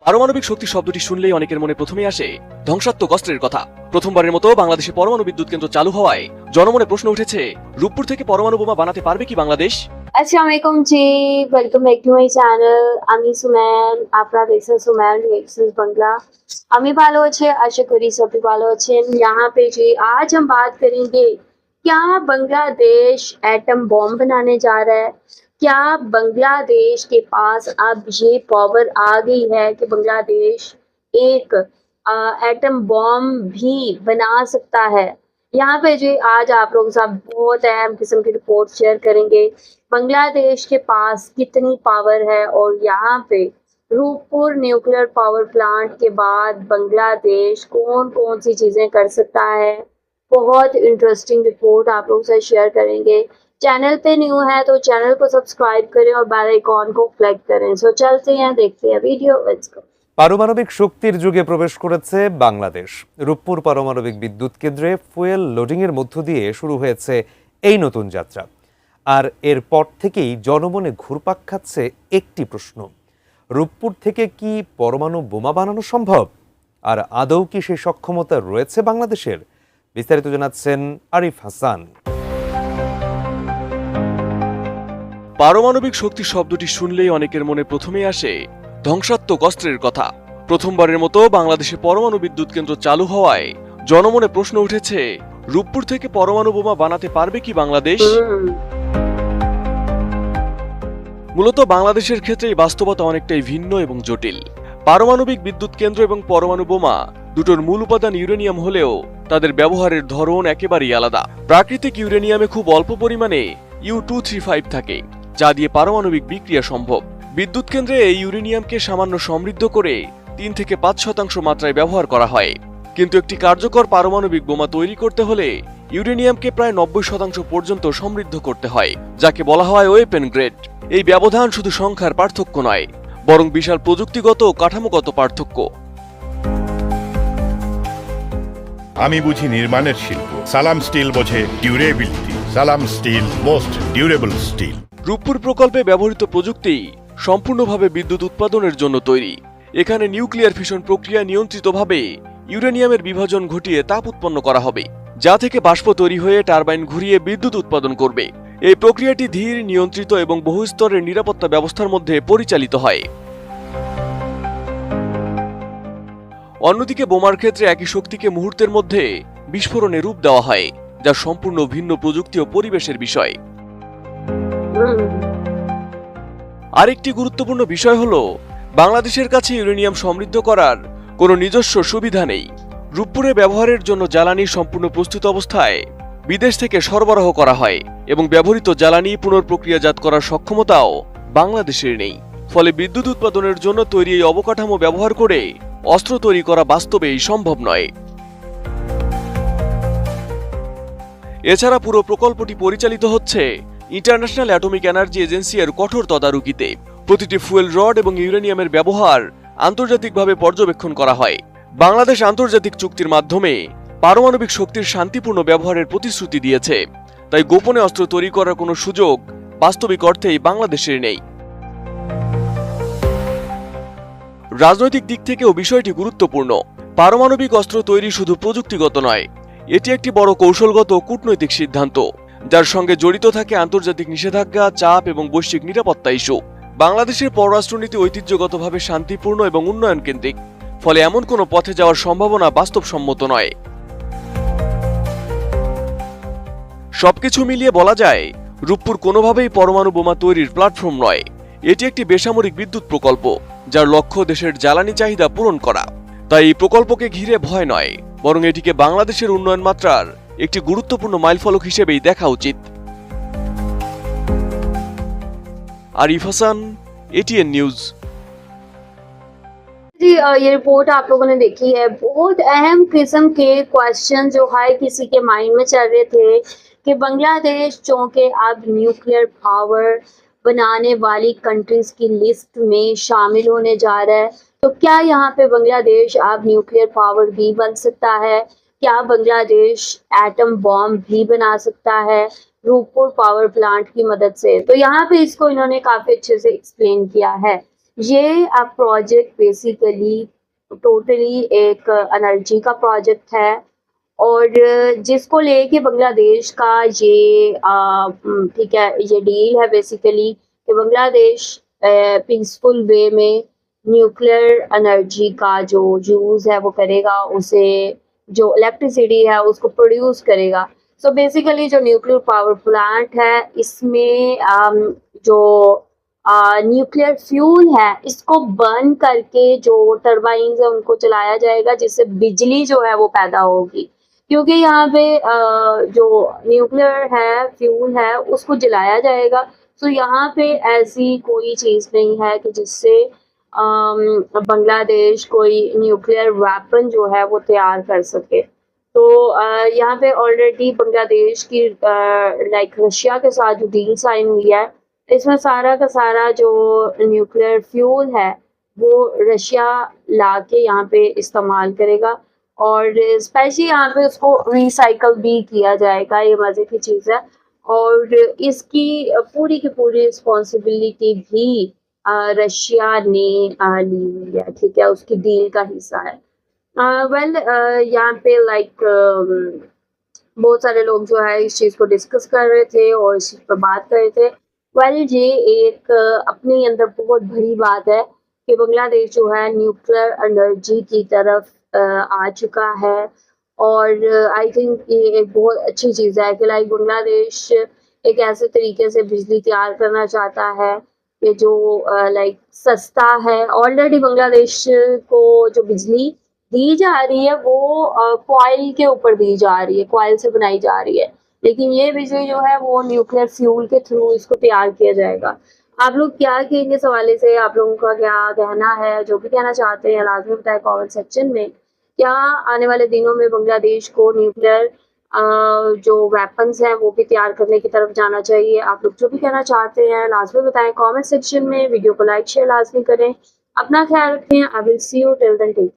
পারমাণবিক শক্তি শব্দটি শুনলেই অনেকের মনে প্রথমেই আসে ধ্বংসাত্মক অস্ত্রের কথা। প্রথমবারের মতো বাংলাদেশে পরমাণু বিদ্যুৎ কেন্দ্র চালু হওয়ায় জনমনে প্রশ্ন উঠেছে, রূপপুর থেকে পরমাণু বোমা বানাতে পারবে কি বাংলাদেশ? अस्सलाम वालेकुम जी, welcome back to my channel. আমি সুমেন, আপনারা দেখছেন সুমেন রিएक्शंस बांग्ला। আমি ভালো আছি, আশা করি সবাই ভালো আছেন। यहाँ पे जी आज हम बात करेंगे, क्या बांग्लादेश एटम बॉम्ब बनाने जा रहा है? क्या बांग्लादेश के पास अब ये पावर आ गई है कि बांग्लादेश एक एटम बॉम्ब भी बना सकता है? यहाँ पे जी आज आप लोगों के साथ बहुत अहम किस्म की रिपोर्ट शेयर करेंगे। बांग्लादेश के पास कितनी पावर है और यहाँ पे रूपपुर न्यूक्लियर पावर प्लांट के बाद बांग्लादेश कौन कौन सी चीज़ें कर सकता है। बहुत इंटरेस्टिंग रिपोर्ट आप लोगों से शेयर करेंगे। चैनल पे न्यू है तो चैनल को सब्सक्राइब करें और बेल आइकॉन को क्लिक करें। सो चलते हैं, देखते हैं वीडियो, लेट्स गो। পারমাণবিক শক্তির যুগে প্রবেশ করেছে বাংলাদেশ। রূপপুর পারমাণবিক বিদ্যুৎ কেন্দ্রে ফুয়েল লোডিংয়ের মধ্য দিয়ে শুরু হয়েছে এই নতুন যাত্রা। আর এরপর থেকেই জনমনে ঘুরপাক খাচ্ছে একটি প্রশ্ন, রূপপুর থেকে কি পরমাণু বোমা বানানো সম্ভব? আর আদৌ কি সেই সক্ষমতা রয়েছে বাংলাদেশের? বিস্তারিত জানাচ্ছেন আরিফ হাসান। পারমাণবিক শক্তি শব্দটি শুনলেই অনেকের মনে প্রথমেই আসে ধ্বংসাত্মক অস্ত্রের কথা। প্রথমবারের মতো বাংলাদেশে পরমাণু বিদ্যুৎ কেন্দ্র চালু হওয়ায় জনমনে প্রশ্ন উঠেছে, রূপপুর থেকে পরমাণু বোমা বানাতে পারবে কি বাংলাদেশ? মূলত বাংলাদেশের ক্ষেত্রে এই বাস্তবতা অনেকটাই ভিন্ন এবং জটিল। পারমাণবিক বিদ্যুৎ কেন্দ্র এবং পরমাণু বোমা দুটোর মূল উপাদান ইউরেনিয়াম হলেও তাদের ব্যবহারের ধরন একেবারেই আলাদা। প্রাকৃতিক ইউরেনিয়ামে খুব অল্প পরিমাণে U-235 থাকে, যা দিয়ে পারমাণবিক বিক্রিয়া সম্ভব। বিদ্যুৎ কেন্দ্রে এই ইউরেনিয়ামকে সামান্য সমৃদ্ধ করে 3 থেকে 5% মাত্রায় ব্যবহার করা হয়। কিন্তু একটি কার্যকর পারমাণবিক বোমা তৈরি করতে হলে ইউরেনিয়ামকে প্রায় 90% পর্যন্ত সমৃদ্ধ করতে হয়, যাকে বলা হয় ওয়েপেন গ্রেড। এই ব্যবধান শুধু সংখ্যার পার্থক্য নয়, বরং বিশাল প্রযুক্তিগত ও কাঠামোগত পার্থক্য। আমি বুঝি নির্মাণের শিল্প, সালাম স্টিল বোঝে durability. Salam steel, most durable steel. Rooppur প্রকল্পে ব্যবহৃত প্রযুক্তি সম্পূর্ণভাবে বিদ্যুৎ উৎপাদনের জন্য তৈরি। এখানে নিউক্লিয়ার ফিশন প্রক্রিয়া নিয়ন্ত্রিতভাবে ইউরেনিয়ামের বিভাজন ঘটিয়ে তাপ উৎপন্ন করা হবে, যা থেকে বাষ্প তৈরি হয়ে টারবাইন ঘুরিয়ে বিদ্যুৎ উৎপাদন করবে। এই প্রক্রিয়াটি ধীর, নিয়ন্ত্রিত এবং বহুস্তরের নিরাপত্তা ব্যবস্থার মধ্যে পরিচালিত হয়। অন্যদিকে বোমার ক্ষেত্রে একই শক্তিকে মুহূর্তের মধ্যে বিস্ফোরণে রূপ দেওয়া হয়, যা সম্পূর্ণ ভিন্ন প্রযুক্তি ও পরিবেশের বিষয়। আরেকটি গুরুত্বপূর্ণ বিষয় হলো, বাংলাদেশের কাছে ইউরেনিয়াম সমৃদ্ধ করার কোনো নিজস্ব সুবিধা নেই। রূপপুরে ব্যবহারের জন্য জ্বালানি সম্পূর্ণ প্রস্তুত অবস্থায় বিদেশ থেকে সরবরাহ করা হয় এবং ব্যবহৃত জ্বালানি পুনঃপ্রক্রিয়াজাত করার সক্ষমতাও বাংলাদেশের নেই। ফলে বিদ্যুৎ উৎপাদনের জন্য তৈরি এই অবকাঠামো ব্যবহার করে অস্ত্র তৈরি করা বাস্তবেই সম্ভব নয়। এছাড়া পুরো প্রকল্পটি পরিচালিত হচ্ছে ইন্টারন্যাশনাল অ্যাটমিক এনার্জি এজেন্সি এর কঠোর তদারকিতে। প্রতিটি ফুয়েল রড এবং ইউরেনিয়ামের ব্যবহার আন্তর্জাতিকভাবে পর্যবেক্ষণ করা হয়। বাংলাদেশ আন্তর্জাতিক চুক্তির মাধ্যমে পারমাণবিক শক্তির শান্তিপূর্ণ ব্যবহারের প্রতিশ্রুতি দিয়েছে, তাই গোপনে অস্ত্র তৈরি করার কোনো সুযোগ বাস্তবিক অর্থেই বাংলাদেশের নেই। রাজনৈতিক দিক থেকেও বিষয়টি গুরুত্বপূর্ণ। পারমাণবিক অস্ত্র তৈরি শুধু প্রযুক্তিগত নয়, এটি একটি বড় কৌশলগত কূটনৈতিক সিদ্ধান্ত, যার সঙ্গে জড়িত থাকে আন্তর্জাতিক নিষেধাজ্ঞা, চাপ এবং বৈশ্বিক নিরাপত্তা ইস্যু। বাংলাদেশের পররাষ্ট্রনীতি ঐতিহ্যগতভাবে শান্তিপূর্ণ এবং উন্নয়ন কেন্দ্রিক, ফলে এমন কোনো পথে যাওয়ার সম্ভাবনা বাস্তবসম্মত নয়। সবকিছু মিলিয়ে বলা যায়, রূপপুর কোনোভাবেই পরমাণু বোমা তৈরির প্ল্যাটফর্ম নয়। এটি একটি বেসামরিক বিদ্যুৎ প্রকল্প, যার লক্ষ্য দেশের জ্বালানি চাহিদা পূরণ করা। তাই এই প্রকল্পকে ঘিরে ভয় নয়, বরং এটিকে বাংলাদেশের উন্নয়ন মাত্রার একটি গুরুত্বপূর্ণ মাইলফলক হিসেবেই দেখা উচিত। Arif Hasan, ATN news. जी ये रिपोर्ट आप लोगों ने देखी है। बहुत अहम किस्म के क्वेश्चन जो हर किसी के माइंड में चल रहे थे कि बांग्लादेश चूंकि अब न्यूक्लियर पावर बनाने वाली कंट्रीज की लिस्ट में शामिल होने जा रहा है, तो क्या यहाँ पे बांग्लादेश अब न्यूक्लियर पावर भी बन सकता है? क्या बांग्लादेश एटम बॉम्ब भी बना सकता है रूपपुर पावर प्लांट की मदद से? तो यहाँ पे इसको इन्होंने काफी अच्छे से एक्सप्लेन किया है। ये प्रोजेक्ट बेसिकली टोटली एक एनर्जी का प्रोजेक्ट है और जिसको लेके बांग्लादेश का ये ठीक है, ये डील है बेसिकली कि बांग्लादेश पीसफुल वे में न्यूक्लियर एनर्जी का जो यूज़ है वो करेगा, उसे जो इलेक्ट्रिसिटी है उसको प्रोड्यूस करेगा। सो बेसिकली जो न्यूक्लियर पावर प्लांट है इसमें जो न्यूक्लियर फ्यूल है इसको बर्न करके जो टरबाइन्स है उनको चलाया जाएगा, जिससे बिजली जो है वो पैदा होगी। क्योंकि यहाँ पे जो न्यूक्लियर है फ्यूल है उसको जलाया जाएगा, तो यहाँ पे ऐसी कोई चीज़ नहीं है कि जिससे बांग्लादेश कोई न्यूक्लियर वेपन जो है वो तैयार कर सके। तो यहाँ पे ऑलरेडी बांग्लादेश की लाइक रशिया के साथ जो डील साइन हुई है इसमें सारा का सारा जो न्यूक्लियर फ्यूल है वो रशिया ला के यहाँ पे इस्तेमाल करेगा और स्पेशली यहाँ पे उसको रिसाइकल भी किया जाएगा। ये मज़े की चीज़ है और इसकी पूरी की पूरी रिस्पॉन्सिबिलिटी भी रशिया ने ली हुई है, ठीक है, उसकी डील का हिस्सा है। वेल यहाँ पे लाइक बहुत सारे लोग जो है इस चीज़ को डिस्कस कर रहे थे और इस चीज़ पर बात कर रहे थे। वेल ये एक अपने अंदर बहुत बड़ी बात है कि बांग्लादेश जो है न्यूक्लियर एनर्जी की तरफ आ चुका है और आई थिंक ये एक बहुत अच्छी चीज़ है कि लाइक बांग्लादेश एक ऐसे तरीके से बिजली तैयार करना चाहता है कि जो लाइक सस्ता है। ऑलरेडी बांग्लादेश को जो बिजली दी जा रही है वो कॉइल के ऊपर दी जा रही है, कॉइल से बनाई जा रही है, लेकिन ये बिजली जो है वो न्यूक्लियर फ्यूल के थ्रू इसको तैयार किया जाएगा। आप लोग क्या कहेंगे इस हवाले से? आप लोगों का क्या कहना है? जो भी कहना चाहते हैं लाजमी बताएं कमेंट सेक्शन में। क्या आने वाले दिनों में बांग्लादेश को न्यूक्लियर जो वेपन्स हैं वो भी तैयार करने की तरफ जाना चाहिए? आप लोग जो भी कहना चाहते हैं लाजमी बताएं कमेंट सेक्शन में। वीडियो को लाइक शेयर लाजमी करें। अपना ख्याल रखें। I will see you till then.